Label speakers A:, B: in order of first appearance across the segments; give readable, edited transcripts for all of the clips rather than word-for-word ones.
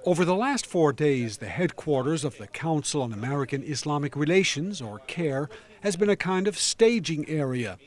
A: Over the last 4 days, the headquarters of the Council on American Islamic Relations, or CAIR, has been a kind of staging area.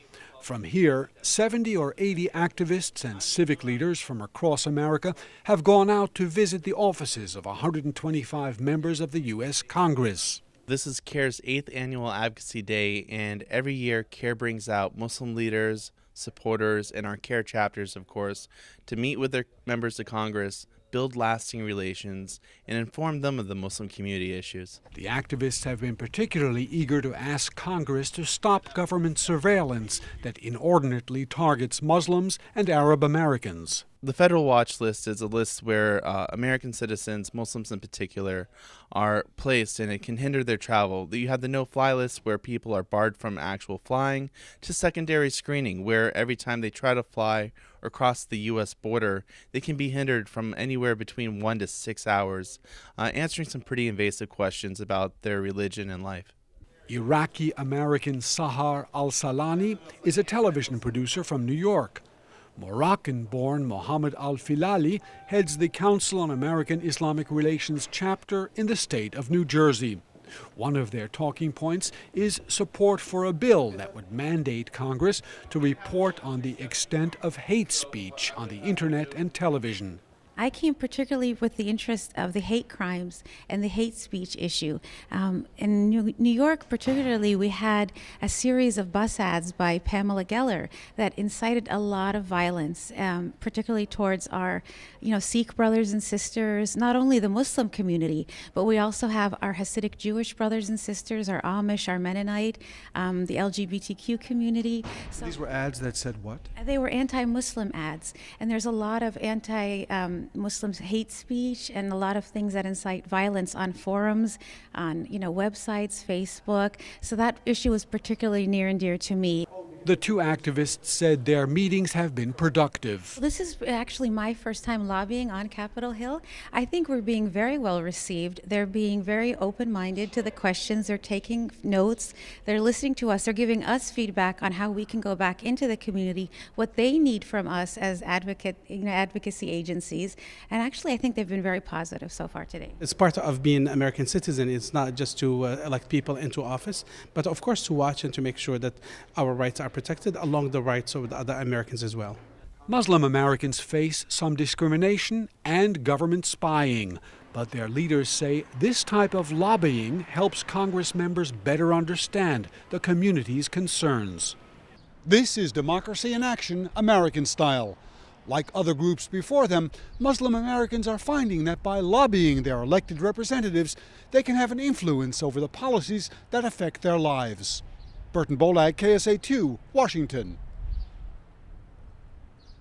A: From here, 70 or 80 activists and civic leaders from across America have gone out to visit the offices of 125 members of the U.S. Congress.
B: This is CAIR's 8th annual Advocacy Day, and every year CAIR brings out Muslim leaders, supporters, and our CAIR chapters, of course, to meet with their members of Congress, build lasting relations, and inform them of the Muslim community issues.
A: The activists have been particularly eager to ask Congress to stop government surveillance that inordinately targets Muslims and Arab Americans.
B: The federal watch list is a list where American citizens, Muslims in particular, are placed, and it can hinder their travel. You have the no-fly list where people are barred from actual flying, to secondary screening where every time they try to fly or cross the U.S. border, they can be hindered from anywhere between 1 to 6 hours, answering some pretty invasive questions about their religion and life.
A: Iraqi-American Sahar al-Salani is a television producer from New York. Moroccan-born Mohammed al-Filali heads the Council on American Islamic Relations chapter in the state of New Jersey. One of their talking points is support for a bill that would mandate Congress to report on the extent of hate speech on the internet and television.
C: I came particularly with the interest of the hate crimes and the hate speech issue. In New York particularly, we had a series of bus ads by Pamela Geller that incited a lot of violence, particularly towards our Sikh brothers and sisters, not only the Muslim community, but we also have our Hasidic Jewish brothers and sisters, our Amish, our Mennonite, the LGBTQ community.
A: So these were ads that said what?
C: They were anti-Muslim ads, and there's a lot of Muslims hate speech and a lot of things that incite violence on forums, on websites, Facebook. So that issue was particularly near and dear to me.
A: The two activists said their meetings have been productive.
C: This is actually my first time lobbying on Capitol Hill. I think we're being very well received. They're being very open-minded to the questions. They're taking notes. They're listening to us. They're giving us feedback on how we can go back into the community, what they need from us as advocacy agencies. And actually, I think they've been very positive so far today.
D: It's part of being an American citizen. It's not just to elect people into office, but of course to watch and to make sure that our rights are protected along the rights of the other Americans as well.
A: Muslim Americans face some discrimination and government spying, but their leaders say this type of lobbying helps Congress members better understand the community's concerns. This is Democracy in Action, American style. Like other groups before them, Muslim Americans are finding that by lobbying their elected representatives, they can have an influence over the policies that affect their lives. Burton Bolag, KSA2, Washington.